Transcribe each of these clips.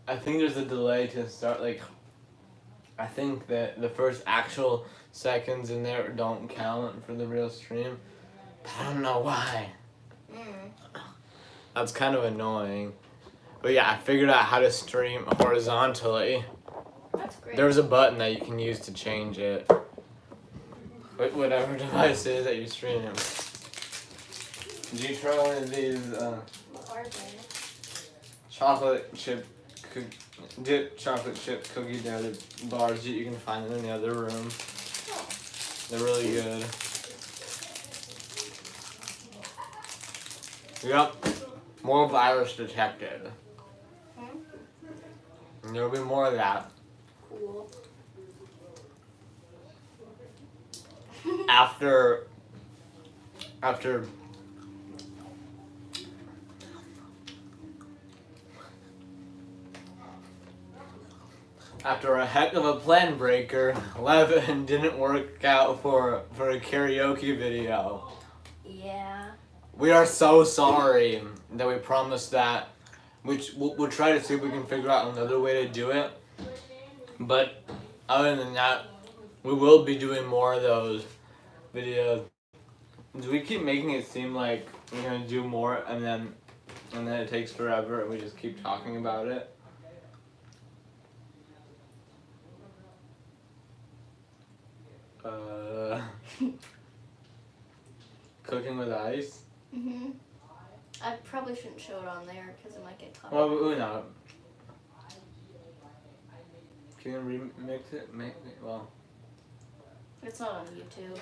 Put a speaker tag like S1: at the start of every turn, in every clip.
S1: I think there's a delay to start. Like, I think that the first actual seconds in there don't count for the real stream. But I don't know why. That's kind of annoying. But yeah, I figured out how to stream horizontally.
S2: That's great.
S1: There's a button that you can use to change it. Whatever device it is that you stream. Did you try one of these
S2: What are they?
S1: chocolate chip cookie dough bars that you can find in the other room?
S2: Oh.
S1: They're really good. Yep. More virus detected. And there'll be more of that.
S2: Cool.
S1: After a heck of a plan breaker, Levin didn't work out for a karaoke video.
S2: Yeah.
S1: We are so sorry that we promised that. We'll try to see if we can figure out another way to do it. But other than that, we will be doing more of those videos. Do we keep making it seem like we're gonna do more and then it takes forever and we just keep talking about it? Cooking with ice?
S2: I probably shouldn't show it on there because it might get caught.
S1: Well, no. Can you remix it? Well.
S2: It's not on YouTube.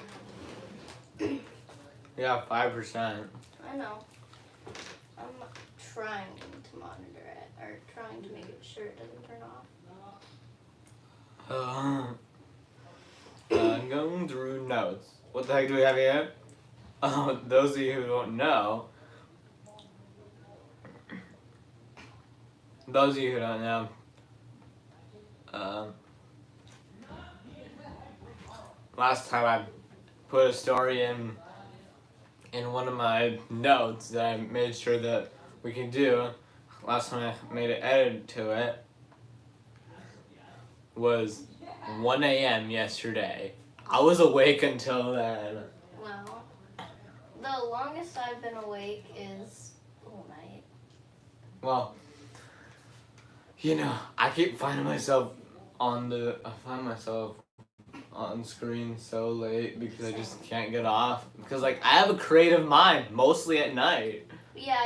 S1: Yeah, 5%.
S2: I know. I'm trying to monitor it, or trying to make sure it doesn't turn off.
S1: I'm going through notes. What the heck do we have here? Oh, those of you who don't know. Last time I put a story in one of my notes that I made sure that we can do. Last time I made an edit to it was 1 a.m. yesterday. I was awake until then.
S2: Well, the longest I've been awake is all night.
S1: Well, you know, I keep finding myself on screen so late because I just can't get off. Because, like, I have a creative mind, mostly at night.
S2: Yeah,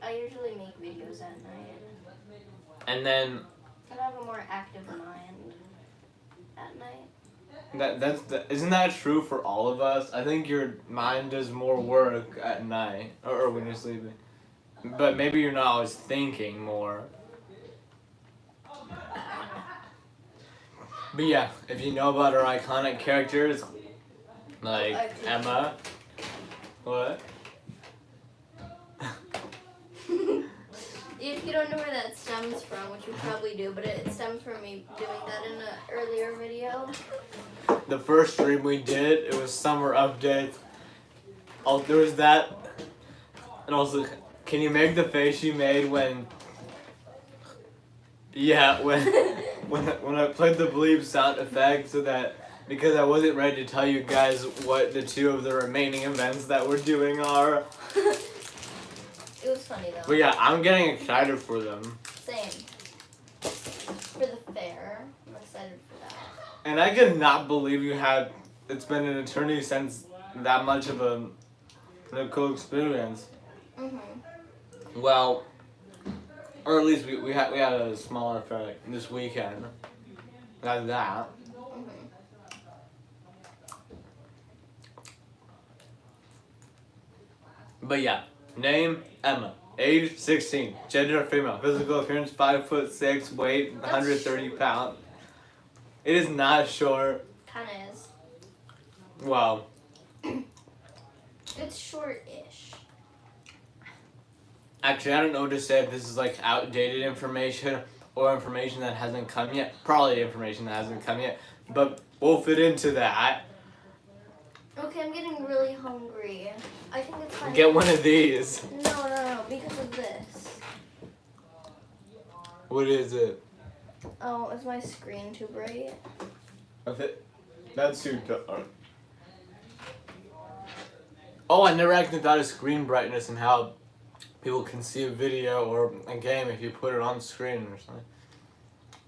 S2: I usually make videos at night.
S1: And then...
S2: I have a more active mind at night.
S1: Isn't that true for all of us? I think your mind does more work at night, or when you're sleeping. But maybe you're not always thinking more. But yeah, if you know about our iconic characters, like Emma, what?
S2: If you don't know where that stems from, which you probably do, but it stems from me doing that in an earlier video.
S1: The first stream we did, it was summer update. Oh, there was that, and also, can you make the face you made when? Yeah, when I played the bleep sound effect, so that because I wasn't ready to tell you guys what the two of the remaining events that we're doing are.
S2: It was funny though.
S1: But yeah, I'm getting excited for them.
S2: Same. For the fair, I'm excited for that.
S1: And I could not believe it's been an eternity since that much of a cool experience. Well, or at least we had a smaller fair like this weekend. Like that. But yeah, name Emma, age 16, gender female, physical appearance 5'6", weight 130 pounds. It is not short.
S2: Kinda is.
S1: Well,
S2: it's short-ish.
S1: Actually, I don't know what to say if this is like outdated information or information that hasn't come yet. Probably information that hasn't come yet, but we'll fit into that.
S2: Okay, I'm getting really hungry. I think it's fine.
S1: Get one of these.
S2: No, because of this.
S1: What is it?
S2: Oh, is my screen too bright?
S1: That's too dark. Oh, I never actually thought of screen brightness and how people can see a video or a game if you put it on screen or something.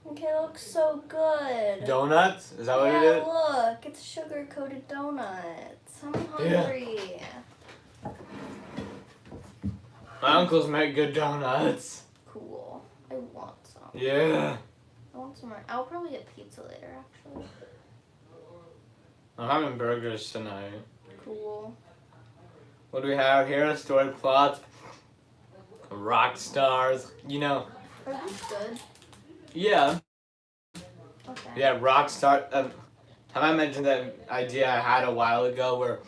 S2: Okay, it looks so good.
S1: Donuts? Is that what
S2: yeah,
S1: it is?
S2: look, it's sugar-coated donuts. I'm
S1: Yeah.
S2: hungry.
S1: My uncles make good donuts.
S2: Cool. I want some.
S1: Yeah.
S2: I want some more. I'll probably get pizza later, actually.
S1: I'm having burgers tonight.
S2: Cool.
S1: What do we have here? Story plots. Rock stars. You know.
S2: Are these good?
S1: Yeah.
S2: Okay.
S1: Yeah, rock star. Have I mentioned that idea I had a while ago where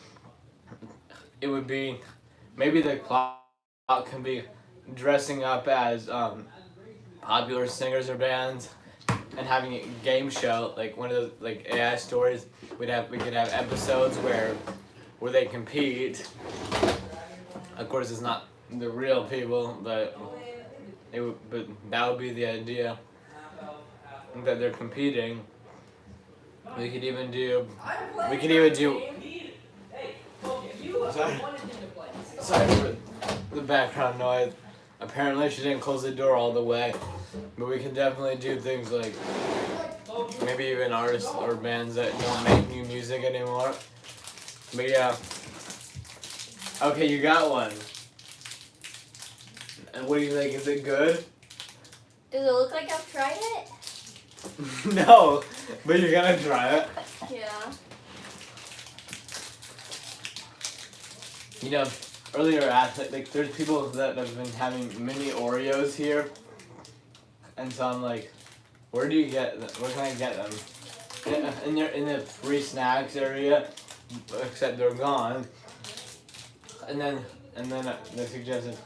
S1: it would be maybe the plot can be dressing up as popular singers or bands and having a game show like one of those like AI stories. We could have episodes where they compete. Of course, it's not the real people, but that would be the idea. That they're competing. We could even do. Sorry for the background noise. Apparently, she didn't close the door all the way, but we can definitely do things like maybe even artists or bands that don't make new music anymore. But yeah. Okay, you got one. And what do you think? Is it good?
S2: Does it look like I've tried it?
S1: No, but you're gonna try it.
S2: Yeah.
S1: You know, earlier like there's people that have been having mini Oreos here, and so I'm like, where do you get them? Where can I get them? In the free snacks area, except they're gone. And then they suggested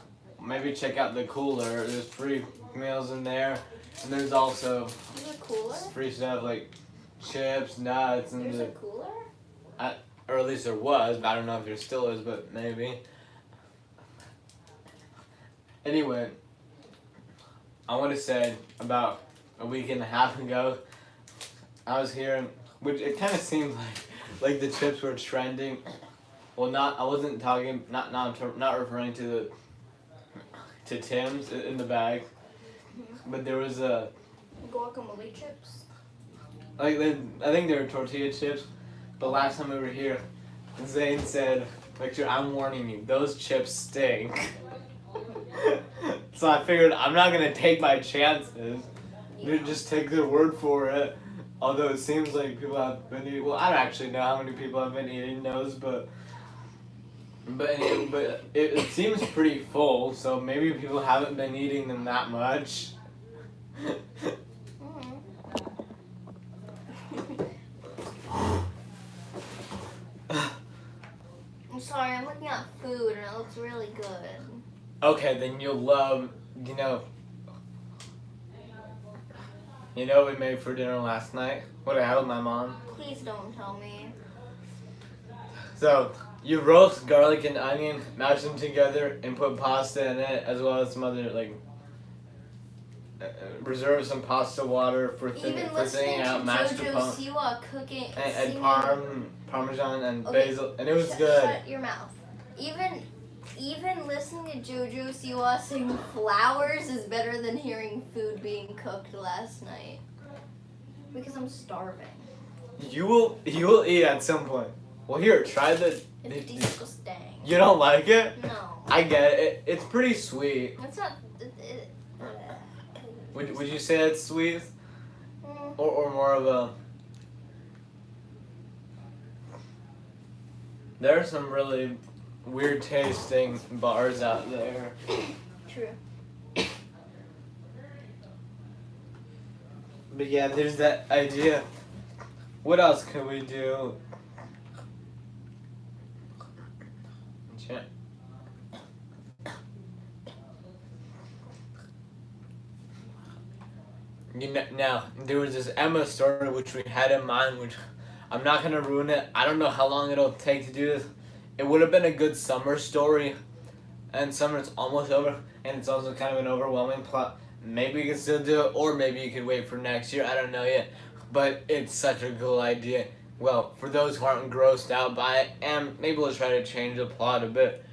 S1: maybe check out the cooler. There's free meals in there. And there's also
S2: There's a cooler?
S1: free stuff like chips, nuts, and
S2: There's a cooler?
S1: or at least there was, but I don't know if there still is, but maybe. Anyway, I want to say about a week and a half ago, I was hearing, which it kind of seemed like the chips were trending. Well, I wasn't talking, not referring to Tim's in the bag. But there was a
S2: guacamole chips.
S1: I think they were tortilla chips. But last time we were here, Zane said, "Victor, I'm warning you, those chips stink." So I figured I'm not gonna take my chances.
S2: Yeah.
S1: Just take their word for it. Although it seems like people have been eating. Well, I don't actually know how many people have been eating those, but it seems pretty full. So maybe people haven't been eating them that much.
S2: I'm sorry, I'm looking at food and it looks really good.
S1: Okay, then you'll love, you know what we made for dinner last night? What I had with my mom?
S2: Please don't tell me.
S1: So, you roast garlic and onion, mash them together, and put pasta in it, as well as some other, reserve some pasta water for
S2: Even
S1: thinning
S2: listening to
S1: out
S2: Jojo
S1: mascarpone.
S2: Siwa cooking
S1: And
S2: singing-
S1: Parmesan and
S2: Okay,
S1: basil, and it was good.
S2: Shut your mouth. Even listening to Jojo Siwa sing flowers is better than hearing food being cooked last night. Because I'm starving.
S1: You will eat at some point. Well, here, try the.
S2: It's disgusting.
S1: You don't like it?
S2: No.
S1: I get it. It's pretty sweet.
S2: It's not.
S1: Would you say it's sweet?
S2: Mm,
S1: Or more of a... There are some really weird tasting bars out there.
S2: true.
S1: But yeah, there's that idea. What else can we do? Now, there was this Emma story which we had in mind, which I'm not going to ruin it. I don't know how long it'll take to do this. It would have been a good summer story, and summer's almost over, and it's also kind of an overwhelming plot. maybe we can still do it, or maybe you could wait for next year. I don't know yet, but it's such a cool idea. Well, for those who aren't grossed out by it, and maybe we'll try to change the plot a bit,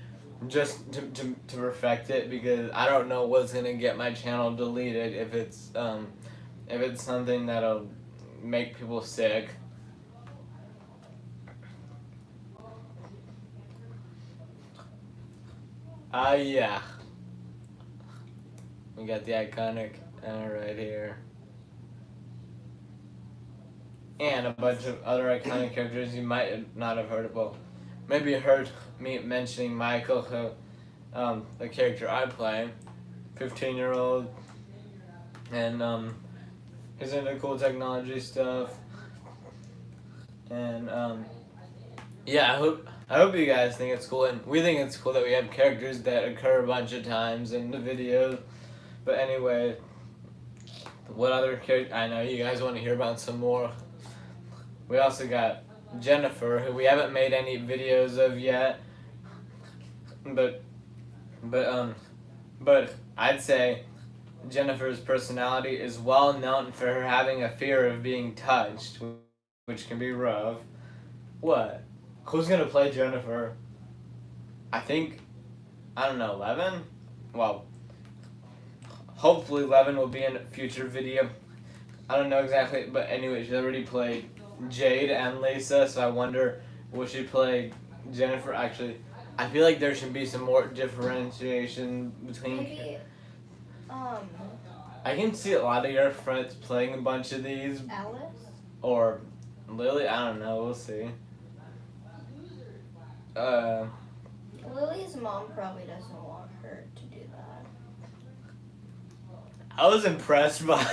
S1: just to perfect it, because I don't know what's gonna get my channel deleted if it's something that'll make people sick. Yeah. We got the iconic right here. And a bunch of other iconic characters you might not have heard of. Well, maybe you heard me mentioning Michael, who, the character I play, 15-year-old, and he's into cool technology stuff. And yeah, I hope you guys think it's cool, and we think it's cool that we have characters that occur a bunch of times in the videos. But anyway, what other character? I know you guys want to hear about some more. We also got Jennifer, who we haven't made any videos of yet. But I'd say Jennifer's personality is well known for her having a fear of being touched, which can be rough. What? Who's gonna play Jennifer? I don't know, Levin? Well, hopefully Levin will be in a future video. I don't know exactly, but anyway, she already played Jade and Lisa, so I wonder, will she play Jennifer? Actually, I feel like there should be some more differentiation between...
S2: Maybe,
S1: I can see a lot of your friends playing a bunch of these.
S2: Alice?
S1: Or Lily, I don't know, we'll see.
S2: Lily's mom probably doesn't want her to do that.
S1: I was impressed by...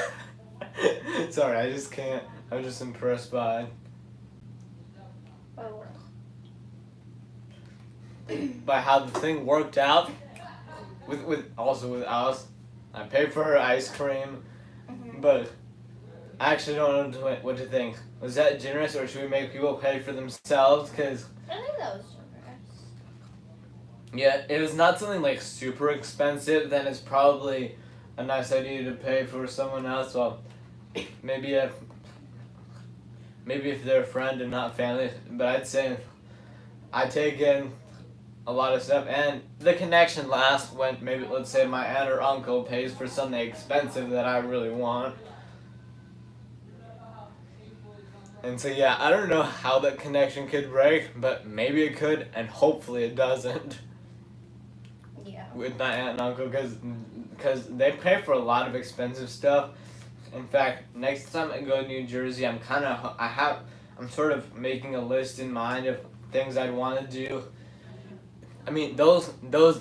S1: Sorry, I just can't. I'm just impressed by...
S2: By what?
S1: by how the thing worked out. With Alice. I paid for her ice cream, but I actually don't know what to think. Was that generous, or should we make people pay for themselves? Because
S2: I think that was generous.
S1: yeah, if it's not something like super expensive, then it's probably a nice idea to pay for someone else. Well, maybe if they're a friend and not family, but I'd say I take in a lot of stuff, and the connection lasts when maybe, let's say, my aunt or uncle pays for something expensive that I really want. And so yeah, I don't know how that connection could break, but maybe it could, and hopefully it doesn't.
S2: Yeah.
S1: With my aunt and uncle, because they pay for a lot of expensive stuff. In fact, next time I go to New Jersey, I'm sort of making a list in mind of things I'd want to do. I mean, those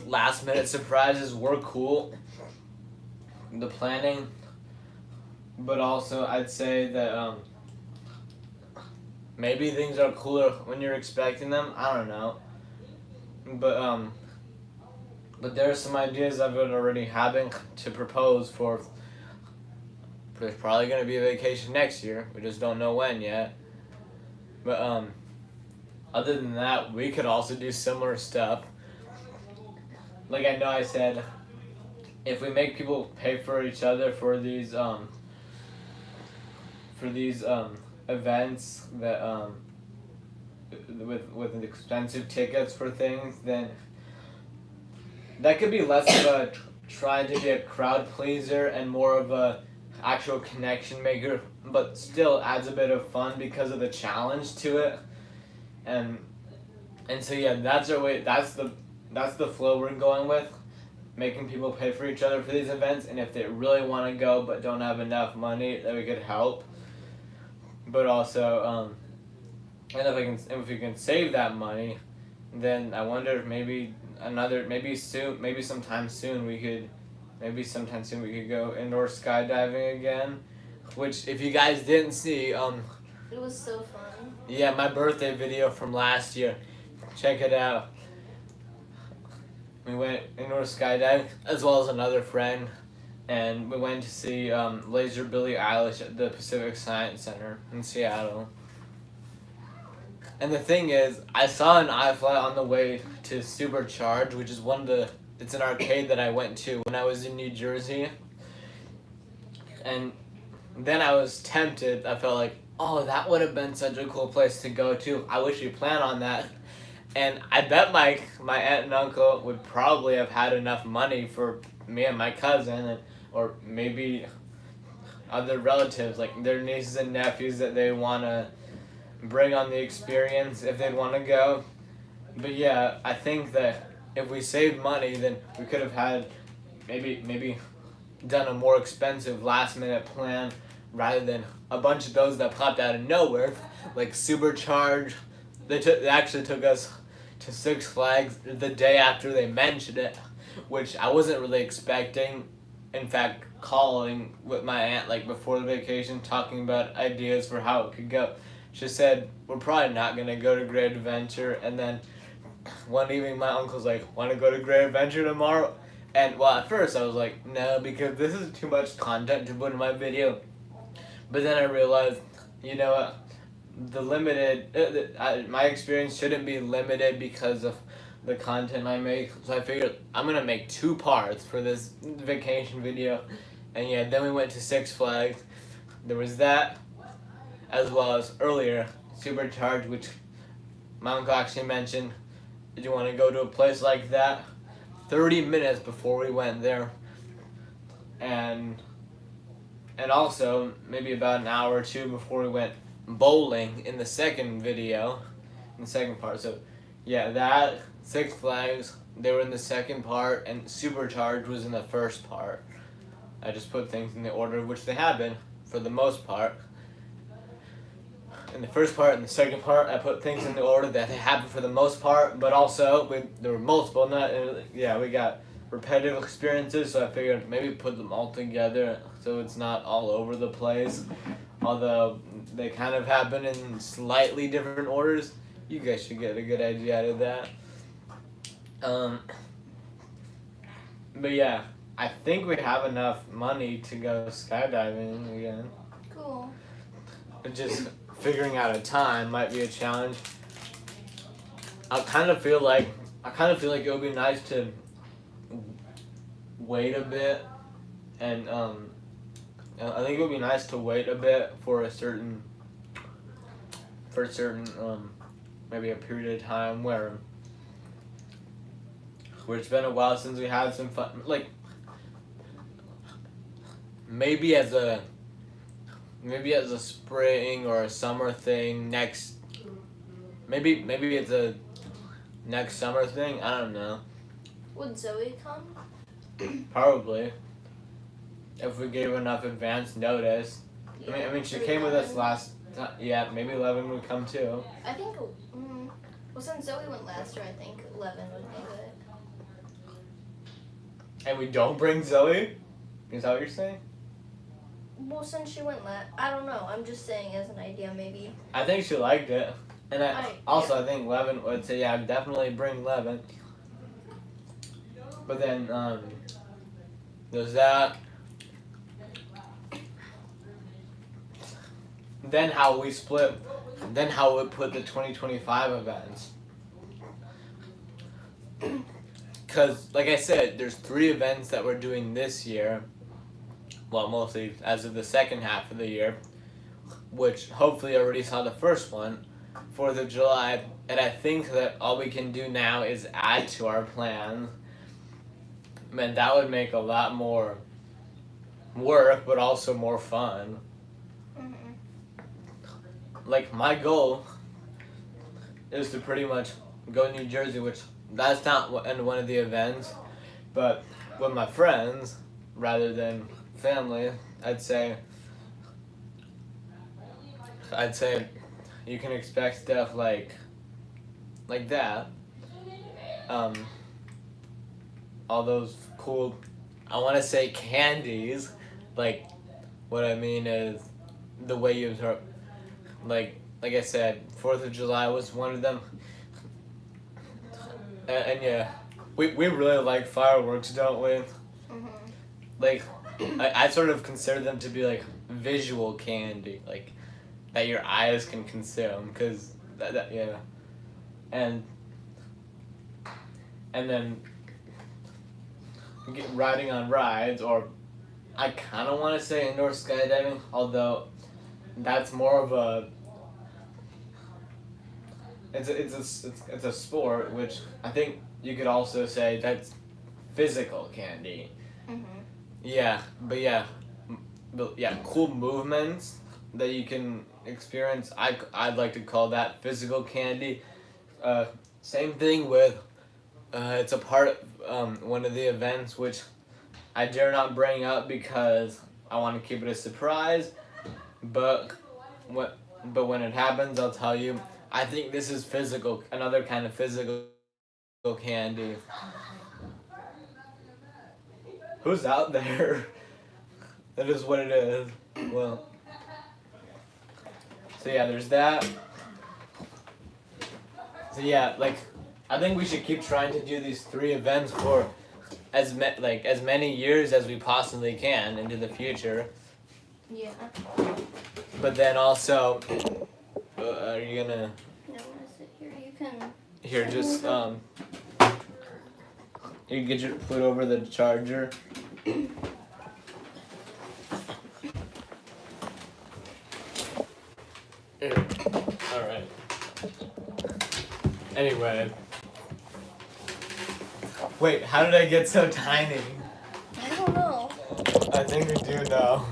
S1: last minute surprises were cool, the planning, but also I'd say that maybe things are cooler when you're expecting them. I don't know, but there are some ideas I've been already having to propose for. There's probably gonna be a vacation next year. We just don't know when yet. But other than that, we could also do similar stuff. Like I know I said, if we make people pay for each other for these events that with expensive tickets for things, then that could be less of a trying to be a crowd pleaser and more of a actual connection maker, but still adds a bit of fun because of the challenge to it. And so yeah, that's our way. That's the flow we're going with, making people pay for each other for these events, and if they really want to go but don't have enough money, that we could help. But also, and if we can save that money, then I wonder if maybe sometime soon we could go indoor skydiving again, which if you guys didn't see,
S2: it was so fun.
S1: Yeah, my birthday video from last year, check it out. We went indoor skydiving, as well as another friend, and we went to see Laser Billie Eilish at the Pacific Science Center in Seattle. And the thing is, I saw an iFly on the way to Supercharge, which is it's an arcade that I went to when I was in New Jersey. And then I was tempted. I felt like, oh, that would have been such a cool place to go to. I wish we planned on that. And I bet my aunt and uncle would probably have had enough money for me and my cousin, or maybe other relatives, like their nieces and nephews that they want to bring on the experience if they'd want to go. But yeah, I think that if we saved money, then we could have had maybe done a more expensive last minute plan rather than a bunch of those that popped out of nowhere, like Supercharge. They actually took us to Six Flags the day after they mentioned it, which I wasn't really expecting. In fact, calling with my aunt like before the vacation, talking about ideas for how it could go. She said we're probably not gonna go to Great Adventure, and then one evening my uncle's like, "Want to go to Great Adventure tomorrow?" And well, at first I was like, "No," because this is too much content to put in my video. But then I realized, you know what? The limited, my experience shouldn't be limited because of the content I make. So I figured I'm gonna make 2 parts for this vacation video. And yeah, then we went to Six Flags. There was that, as well as earlier Supercharged, which my uncle actually mentioned. Did you want to go to a place like that? 30 minutes before we went there, and also maybe about an hour or two before we went bowling in the second video, in the second part. So yeah, that Six Flags, they were in the second part, and Supercharged was in the first part. I just put things in the order which they have been for the most part. In the first part and the second part, I put things in the order that they happened for the most part, but also there were multiple. We got repetitive experiences, so I figured maybe put them all together so it's not all over the place. Although they kind of happen in slightly different orders, you guys should get a good idea out of that. But yeah, I think we have enough money to go skydiving again.
S2: Cool.
S1: Just figuring out a time might be a challenge. I kind of feel like it would be nice to wait a bit, and I think it would be nice to wait a bit for a certain maybe a period of time where it's been a while since we had some fun, like maybe as a spring or a summer thing maybe it's a next summer thing, I don't know.
S2: Would Zoe come?
S1: Probably, if we gave enough advance notice.
S2: Yeah.
S1: I mean she came with us last time. Yeah, maybe 11 would come too.
S2: I think, well, since Zoe went last year, I think 11 would be good.
S1: And we don't bring Zoe? Is that what you're saying?
S2: Well, since she went last, I don't know. I'm just saying as an idea, maybe.
S1: I think she liked it. And I think Levin would say, yeah, definitely bring Levin. But then, there's that. Then how we split, then how we put the 2025 events. Because, like I said, there's 3 events that we're doing this year. Well, mostly as of the second half of the year, which hopefully already saw the first one, 4th of July, and I think that all we can do now is add to our plans. Man, that would make a lot more work, but also more fun.
S2: Mm-hmm.
S1: Like, my goal is to pretty much go to New Jersey, which that's not in one of the events, but with my friends, rather than family, I'd say you can expect stuff like that. All those cool, I want to say candies, like what I mean is the way you observe, like I said, 4th of July was one of them. And yeah, we really like fireworks, don't we?
S2: Mm-hmm.
S1: Like, I sort of consider them to be like visual candy, like that your eyes can consume, cause that yeah, and then riding on rides or I kind of want to say indoor skydiving, although that's more of a it's a sport, which I think you could also say that's physical candy.
S2: Mhm.
S1: Yeah, but yeah, cool movements that you can experience. I'd like to call that physical candy. Same thing with it's a part of one of the events which I dare not bring up because I want to keep it a surprise. But when it happens, I'll tell you. I think this is physical, another kind of physical candy. Who's out there? That is what it is. Well, so yeah, there's that. So yeah, like I think we should keep trying to do these 3 events for as many years as we possibly can into the future.
S2: Yeah.
S1: But then also, are you gonna?
S2: No, I sit here. You can.
S1: Here, just you get your put over the charger. All right. Anyway. Wait, how did I get so tiny?
S2: I don't know.
S1: I think we do know.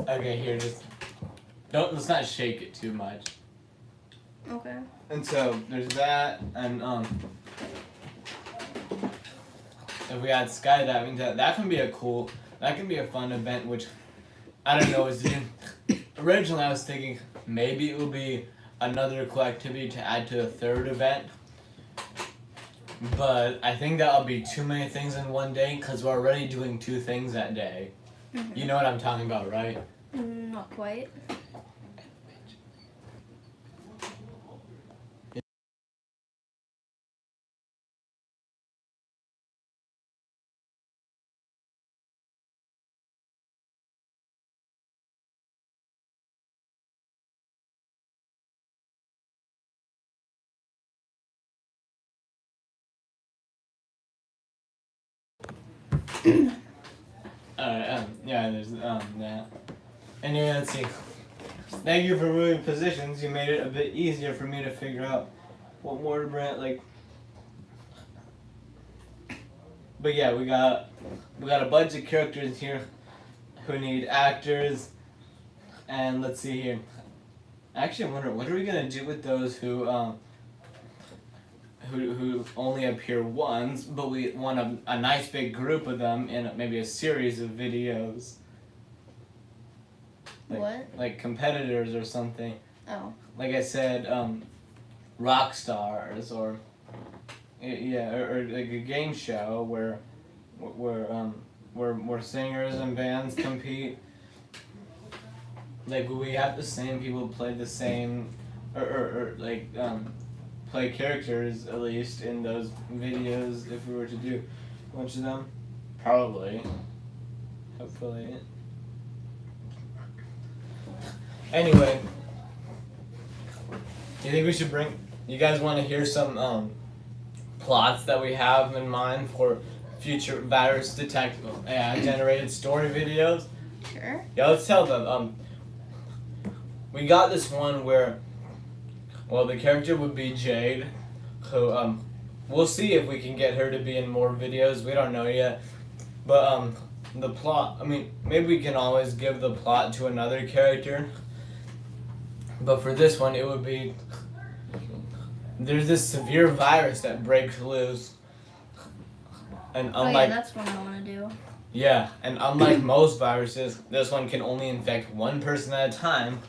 S1: Okay, here, just let's not shake it too much.
S2: Okay.
S1: And so there's that, and if we add skydiving, that can be a fun event. Which I don't know is originally I was thinking maybe it would be another cool activity to add to a 3rd event. But I think that'll be too many things in one day because we're already doing 2 things that day.
S2: Mhm.
S1: You know what I'm talking about, right?
S2: Not quite.
S1: Alright, yeah, there's that. Anyway, let's see. Thank you for moving positions. You made it a bit easier for me to figure out what more to bring. But yeah, we got a bunch of characters here who need actors, and let's see here. Actually, I wonder what are we gonna do with those who only appear once, but we want a nice big group of them in maybe a series of videos.
S2: What?
S1: Like competitors or something.
S2: Oh.
S1: Like I said, rock stars or like a game show where singers and bands compete. Like we have the same people play the same or play characters at least in those videos if we were to do a bunch of them. Probably. Hopefully. Anyway, do you think we should you guys want to hear some plots that we have in mind for future virus detect AI generated story videos?
S2: Sure.
S1: Yeah, let's tell them. We got this one where, well, the character would be Jade, who we'll see if we can get her to be in more videos. We don't know yet, but the plot. I mean, maybe we can always give the plot to another character. But for this one, it would be there's this severe virus that breaks loose, and unlike
S2: that's what I want to do.
S1: yeah, and unlike most viruses, this one can only infect one person at a time.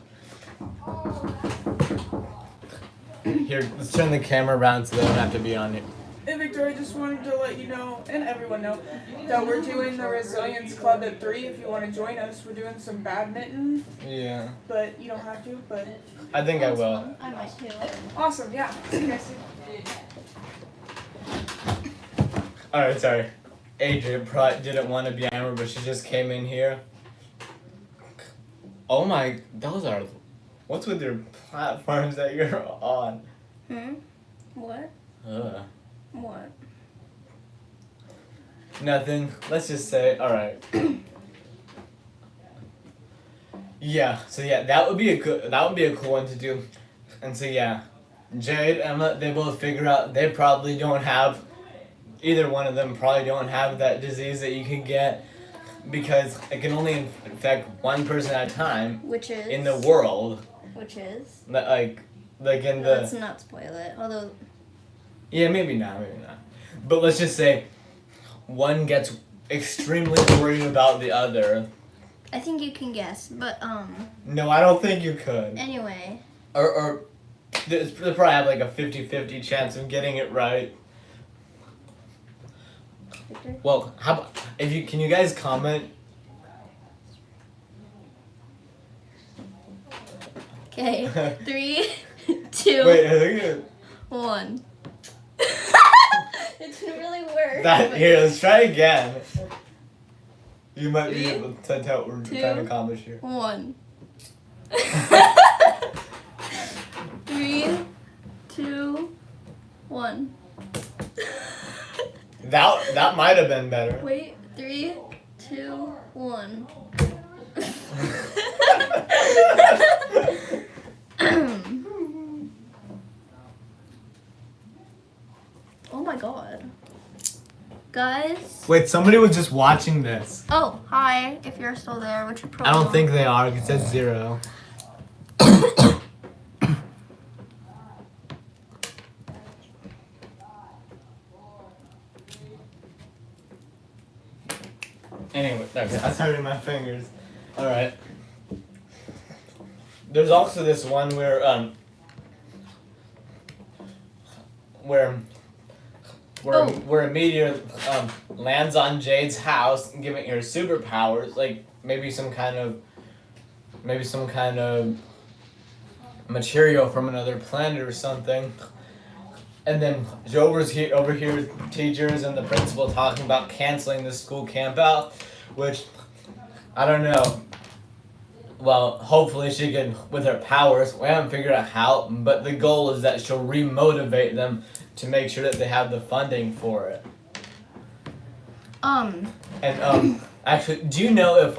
S1: Here, let's turn the camera around so they don't have to be on it.
S3: Hey Victor, I just wanted to let you know, and everyone know, that we're doing the Resilience Club at 3 if you want to join us. We're doing some badminton,
S1: Yeah,
S3: but you don't have to, but
S1: I think I will.
S2: I might too.
S3: awesome, yeah. See you guys soon.
S1: Alright, sorry. Adrian didn't want to be on camera, but she just came in here. Oh my, those are. What's with your platforms that you're on?
S2: What?
S1: Ugh.
S2: What?
S1: Nothing. Let's just say, alright. Yeah, so yeah, that would be a cool one to do. And so yeah, Jade, Emma, they both figure out they probably don't have, either one of them probably don't have that disease that you can get because it can only infect one person at a time
S2: Which is
S1: in the world.
S2: Which is.
S1: Like in the.
S2: Let's not spoil it. Although.
S1: Yeah, maybe not. But let's just say one gets extremely worried about the other.
S2: I think you can guess, but
S1: No, I don't think you could.
S2: Anyway.
S1: Or they probably have like a 50-50 chance of getting it right.
S2: Victor?
S1: Well, can you guys comment?
S2: Okay. 3, 2,
S1: Wait, I think
S2: 1. It didn't really work.
S1: here, let's try again. You might be
S2: 3,
S1: able to tell what we're
S2: 2,
S1: trying to accomplish here.
S2: 1. 3, 2, 1.
S1: That might have been better.
S2: Wait, 3, 2, 1. Oh my god. Guys.
S1: Wait, somebody was just watching this.
S2: Oh, hi. If you're still there, which you
S1: I
S2: probably
S1: don't think they are. It says 0. Anyway, okay, I was hurting my fingers. Alright. There's also this one where where a meteor lands on Jade's house, giving her superpowers, like maybe some kind of material from another planet or something. And then overhears teachers and the principal talking about canceling the school camp out, which I don't know. Well, hopefully she can, with her powers, we haven't figured out how, but the goal is that she'll remotivate them to make sure that they have the funding for it. And actually, do you know if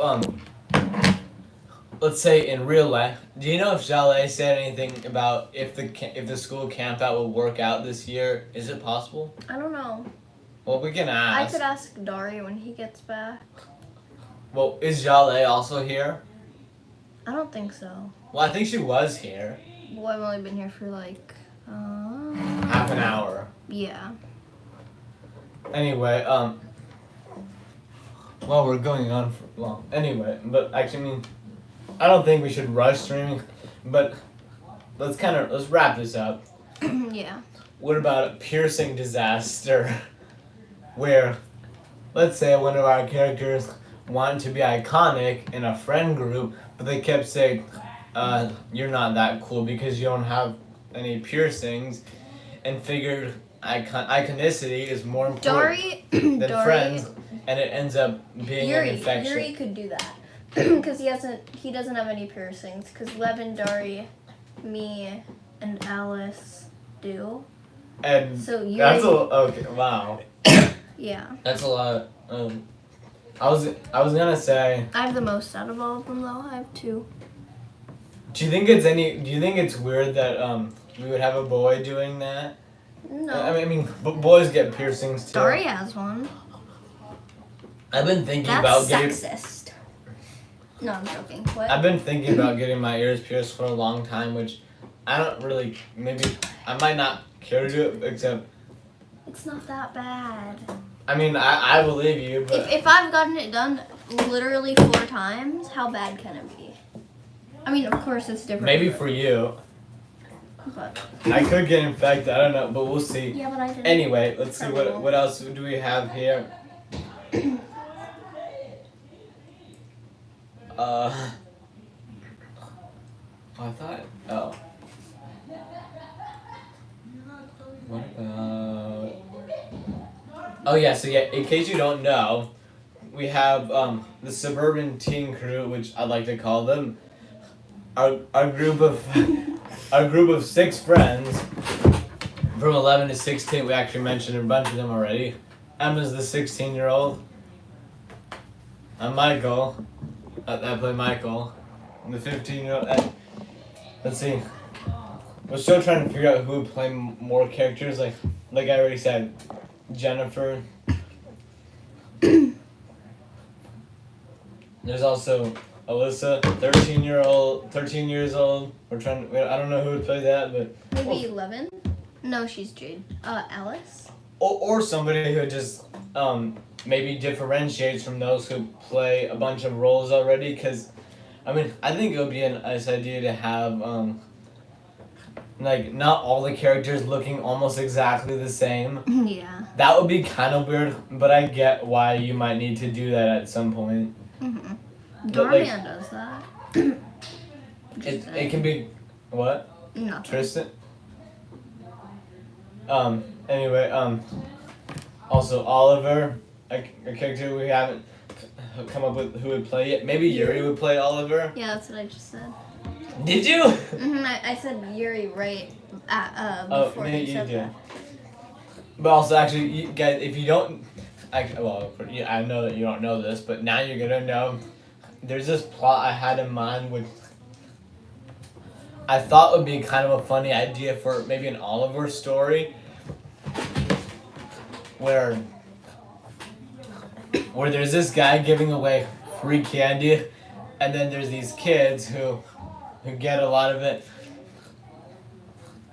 S1: let's say in real life, do you know if Jaleh said anything about if the school camp out will work out this year? Is it possible?
S2: I don't know.
S1: Well, we can ask.
S2: I could ask Dari when he gets back.
S1: Well, is Jaleh also here?
S2: I don't think so.
S1: Well, I think she was here.
S2: Well, I've only been here for like
S1: Half an hour.
S2: Yeah.
S1: Anyway, well, we're going on for long. Anyway, but actually, I mean, I don't think we should rush streaming, but let's wrap this up.
S2: Yeah.
S1: What about a piercing disaster where, let's say one of our characters wanted to be iconic in a friend group, but they kept saying, you're not that cool because you don't have any piercings, and figured iconicity is more important than friends, and it ends up being an infection.
S2: Yuri could do that. Because he doesn't have any piercings. Because Levin, Dari, me, and Alice do.
S1: And
S2: so Yuri,
S1: that's okay. Wow.
S2: Yeah.
S1: That's a lot. I was gonna say.
S2: I have the most out of all of them, though. I have 2.
S1: Do you think it's weird that we would have a boy doing that?
S2: No.
S1: I mean, boys get piercings too.
S2: Dari has one.
S1: I've been thinking
S2: That's
S1: about
S2: sexist. No, I'm joking. What?
S1: I've been thinking about getting my ears pierced for a long time, which I don't really. Maybe I might not care to do it, except.
S2: It's not that bad.
S1: I mean, I believe you, but.
S2: If I've gotten it done literally 4 times, how bad can it be? I mean, of course it's different.
S1: Maybe for you.
S2: But.
S1: I could get infected. I don't know, but we'll see.
S2: Yeah, but I didn't.
S1: Anyway, let's see what else do we have here. I thought. Oh. What about? Oh yeah. So yeah, in case you don't know, we have the Suburban Teen Crew, which I like to call them. Our group of 6 friends from 11 to 16. We actually mentioned a bunch of them already. Emma's the 16-year-old. I'm Michael. I play Michael. I'm the 15-year-old. Let's see. We're still trying to figure out who would play more characters. Like I already said, Jennifer. There's also Alyssa, 13 years old. I don't know who would play that, but
S2: Maybe 11? No, she's Jade. Alice?
S1: or somebody who just maybe differentiates from those who play a bunch of roles already. Because, I mean, I think it would be a nice idea to have like not all the characters looking almost exactly the same.
S2: Yeah.
S1: That would be kind of weird, but I get why you might need to do that at some point.
S2: Mm-hmm.
S1: But, like,
S2: Dorman does that.
S1: It can be what?
S2: Nothing.
S1: Tristan. Anyway, also Oliver, a character we haven't come up with who would play it. Maybe Yuri would play Oliver.
S2: Yeah, that's what I just said.
S1: Did you?
S2: I said Yuri right before
S1: yeah,
S2: you
S1: you
S2: said
S1: did.
S2: that.
S1: But also, actually, you guys, if you don't, I know that you don't know this, but now you're gonna know. There's this plot I had in mind, which I thought would be kind of a funny idea for maybe an Oliver story, where there's this guy giving away free candy, and then there's these kids who get a lot of it,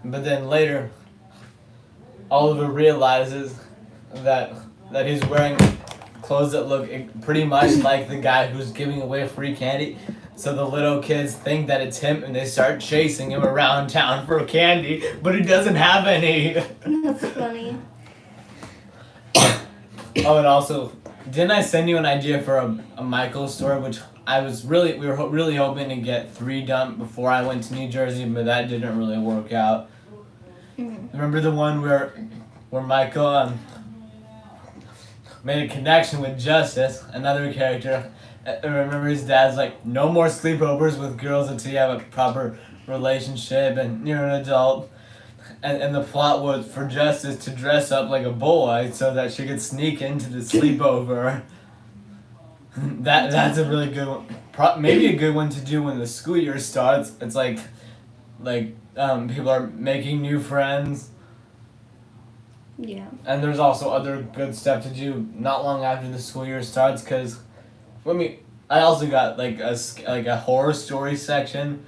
S1: but then later Oliver realizes that he's wearing clothes that look pretty much like the guy who's giving away free candy. So the little kids think that it's him, and they start chasing him around town for candy, but he doesn't have any.
S2: That's funny.
S1: Oh, and also, didn't I send you an idea for a Michael story, which we were really hoping to get 3 done before I went to New Jersey, but that didn't really work out. Remember the one where Michael made a connection with Justice, another character. I remember his dad's like, no more sleepovers with girls until you have a proper relationship and you're an adult. And the plot was for Justice to dress up like a boy so that she could sneak into the sleepover. That's a really good one. Maybe a good one to do when the school year starts. It's like people are making new friends.
S2: Yeah.
S1: And there's also other good stuff to do not long after the school year starts, because I also got like a horror story section.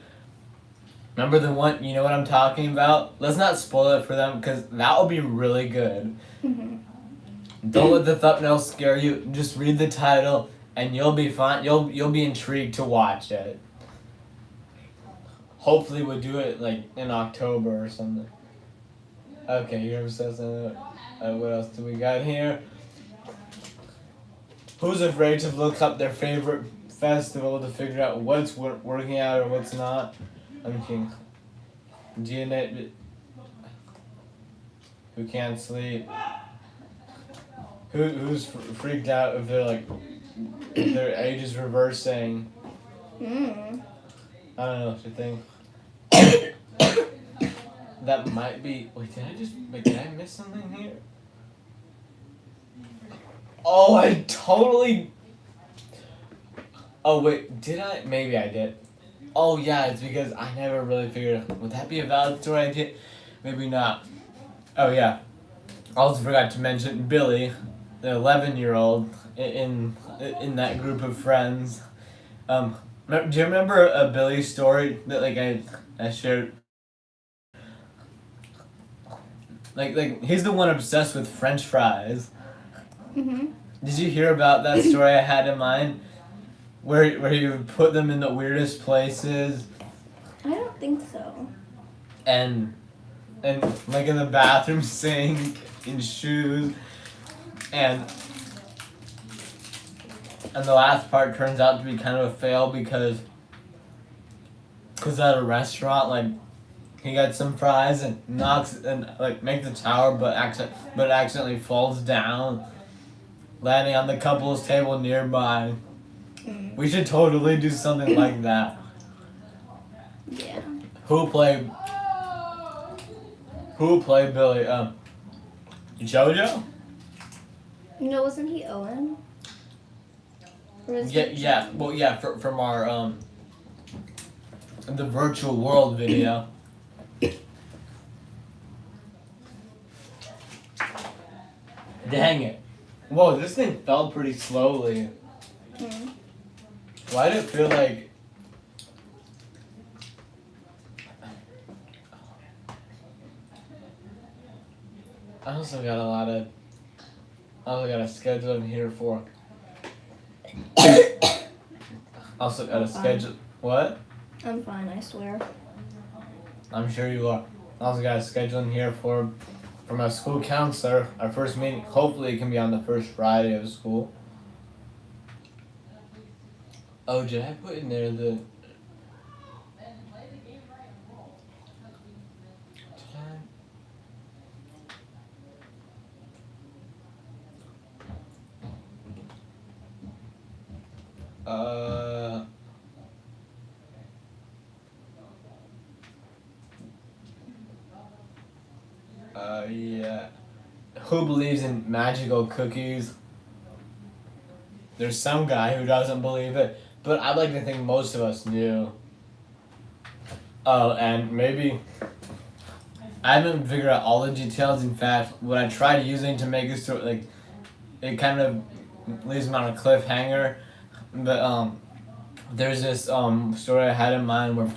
S1: Remember the one, you know what I'm talking about? Let's not spoil it for them, because that will be really good. Don't let the thumbnail scare you. Just read the title and you'll be fine. You'll be intrigued to watch it. Hopefully we'll do it like in October or something. Okay, you ever said something? What else do we got here? Who's afraid to look up their favorite festival to figure out what's working out or what's not? I'm thinking. DNA. Who can't sleep? Who's freaked out if if their age is reversing? I don't know what you think. That might be. Wait, did I miss something here? Oh, I totally. Oh wait, did I? Maybe I did. Oh yeah, it's because I never really figured. Would that be a valid story idea? Maybe not. Oh yeah. I also forgot to mention Billy, the 11-year-old in that group of friends. Do you remember a Billy story that I shared? Like he's the one obsessed with French fries. Did you hear about that story I had in mind? Where you would put them in the weirdest places.
S2: I don't think so.
S1: And like in the bathroom sink, in shoes, and the last part turns out to be kind of a fail because at a restaurant, he got some fries and knocks and makes a tower, but accidentally falls down, landing on the couple's table nearby. We should totally do something like that.
S2: Yeah.
S1: Who played Billy? JoJo?
S2: No, wasn't he Owen? Or was
S1: Yeah,
S2: he
S1: yeah. Well, yeah. From our the virtual world video. Dang it! Whoa, this thing fell pretty slowly. Why did it feel like? I also got a schedule in here for. Also got a schedule. What?
S2: I'm fine, I swear.
S1: I'm sure you are. Also got a schedule in here for my school counselor. Our first meeting. Hopefully, it can be on the first Friday of school. Oh, did I put in there the? Did I? Yeah. Who believes in magical cookies? There's some guy who doesn't believe it, but I'd like to think most of us do. Oh, and maybe I haven't figured out all the details. In fact, what I tried using to make this story, like, it kind of leaves me on a cliffhanger. But there's this story I had in mind where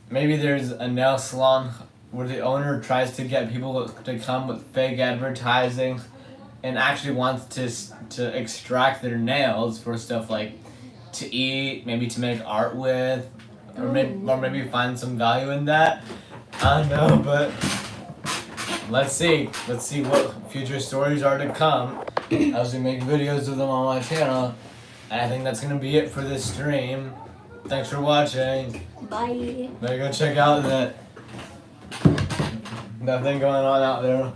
S1: maybe there's a nail salon where the owner tries to get people to come with fake advertising and actually wants to extract their nails for stuff like to eat, maybe to make art with, or maybe find some value in that. I don't know, but let's see what future stories are to come as we make videos of them on my channel. And I think that's gonna be it for this stream. Thanks for watching.
S2: Bye.
S1: Better go check out that thing going on out there.